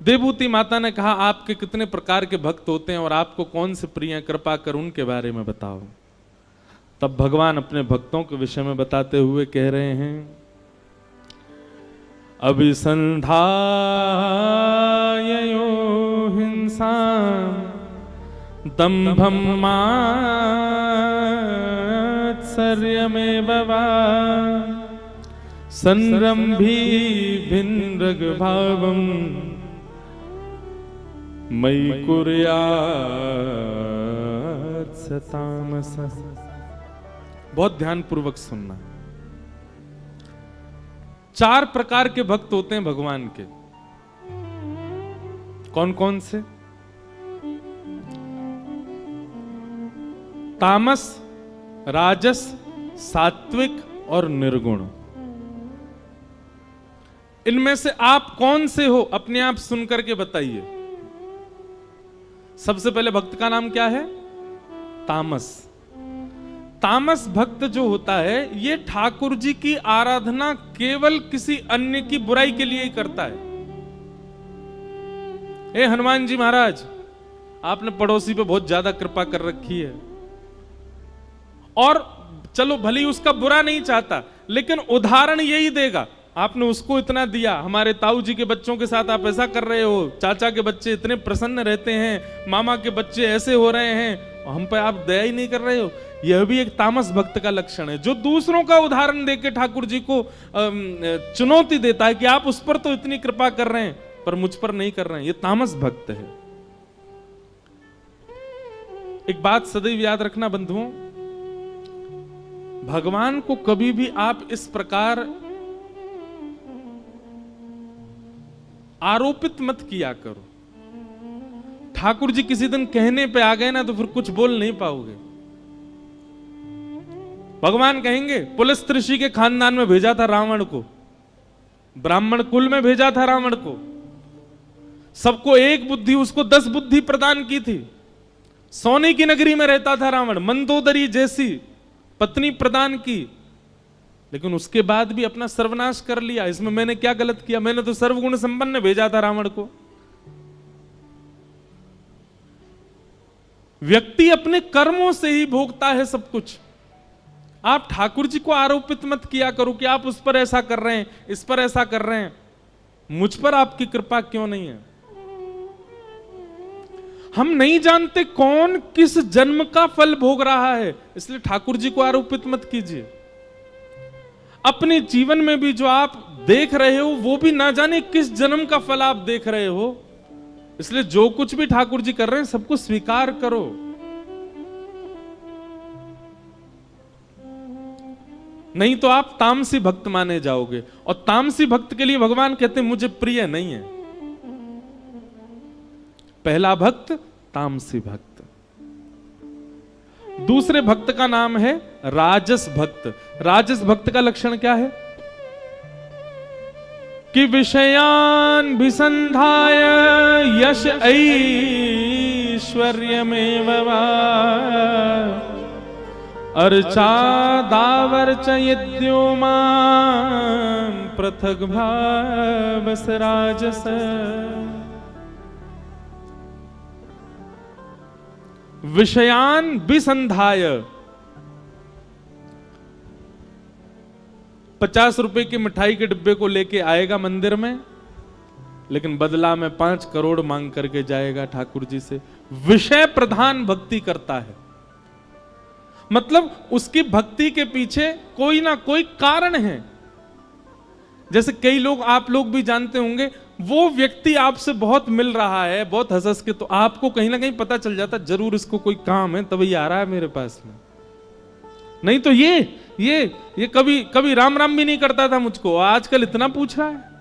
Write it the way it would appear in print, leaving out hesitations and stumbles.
देवभूति माता ने कहा आपके कितने प्रकार के भक्त होते हैं और आपको कौन से प्रिय हैं, कृपा कर उनके बारे में बताओ। तब भगवान अपने भक्तों के विषय में बताते हुए कह रहे हैं, अभिसंधाययो हिंसा दंभं मात्सर्यमेव वा संरंभी भिन्नग्भावं मयि कुर्यात् स तामसः। बहुत ध्यान पूर्वक सुनना। 4 प्रकार के भक्त होते हैं भगवान के। कौन कौन से? तामस, राजस, सात्विक और निर्गुण। इनमें से आप कौन से हो अपने आप सुनकर के बताइए। सबसे पहले भक्त का नाम क्या है? तामस। तामस भक्त जो होता है ये ठाकुर जी की आराधना केवल किसी अन्य की बुराई के लिए ही करता है। हे हनुमान जी महाराज, आपने पड़ोसी पे बहुत ज्यादा कृपा कर रखी है और चलो भली उसका बुरा नहीं चाहता, लेकिन उदाहरण यही देगा। आपने उसको इतना दिया, हमारे ताऊ जी के बच्चों के साथ आप ऐसा कर रहे हो, चाचा के बच्चे इतने प्रसन्न रहते हैं, मामा के बच्चे ऐसे हो रहे हैं, हम पे आप दया ही नहीं कर रहे हो। यह भी एक तामस भक्त का लक्षण है, जो दूसरों का उदाहरण देके ठाकुर जी को चुनौती देता है कि आप उस पर तो इतनी कृपा कर रहे हैं पर मुझ पर नहीं कर रहे हैं। ये तामस भक्त है। एक बात सदैव याद रखना बंधुओं, भगवान को कभी भी आप इस प्रकार आरोपित मत किया करो। ठाकुर जी किसी दिन कहने पे आ गए ना तो फिर कुछ बोल नहीं पाओगे। भगवान कहेंगे पुलस्त ऋषि के खानदान में भेजा था रावण को, ब्राह्मण कुल में भेजा था रावण को, सबको एक बुद्धि, उसको 10 बुद्धि प्रदान की थी। सोने की नगरी में रहता था रावण, मंदोदरी जैसी पत्नी प्रदान की, लेकिन उसके बाद भी अपना सर्वनाश कर लिया। इसमें मैंने क्या गलत किया? मैंने तो सर्वगुण संपन्न भेजा था रावण को। व्यक्ति अपने कर्मों से ही भोगता है सब कुछ। आप ठाकुर जी को आरोपित मत किया करो कि आप उस पर ऐसा कर रहे हैं, इस पर ऐसा कर रहे हैं, मुझ पर आपकी कृपा क्यों नहीं है। हम नहीं जानते कौन किस जन्म का फल भोग रहा है, इसलिए ठाकुर जी को आरोपित मत कीजिए। अपने जीवन में भी जो आप देख रहे हो वो भी ना जाने किस जन्म का फल आप देख रहे हो, इसलिए जो कुछ भी ठाकुर जी कर रहे हैं सबको स्वीकार करो। नहीं तो आप तामसी भक्त माने जाओगे, और तामसी भक्त के लिए भगवान कहते हैं मुझे प्रिय नहीं है। पहला भक्त तामसी भक्त। दूसरे भक्त का नाम है राजस भक्त। राजस भक्त का लक्षण क्या है? कि विषयान विसंधाय यश ऐश्वर्यमेव वा अर्चा दावर्च यद्यो मां पृथग भावस राजस। विषयान विसंधाय, 50 रुपए की मिठाई के डिब्बे को लेके आएगा मंदिर में, लेकिन बदला में 5 करोड़ मांग करके जाएगा ठाकुर जी से। विषय प्रधान भक्ति करता है, मतलब उसकी भक्ति के पीछे कोई ना कोई कारण है। जैसे कई लोग, आप लोग भी जानते होंगे, वो व्यक्ति आपसे बहुत मिल रहा है, बहुत हंस के, तो आपको कहीं ना कहीं पता चल जाता जरूर इसको कोई काम है तभी आ रहा है मेरे पास में। नहीं तो ये कभी राम राम भी नहीं करता था मुझको, आजकल इतना पूछ रहा है।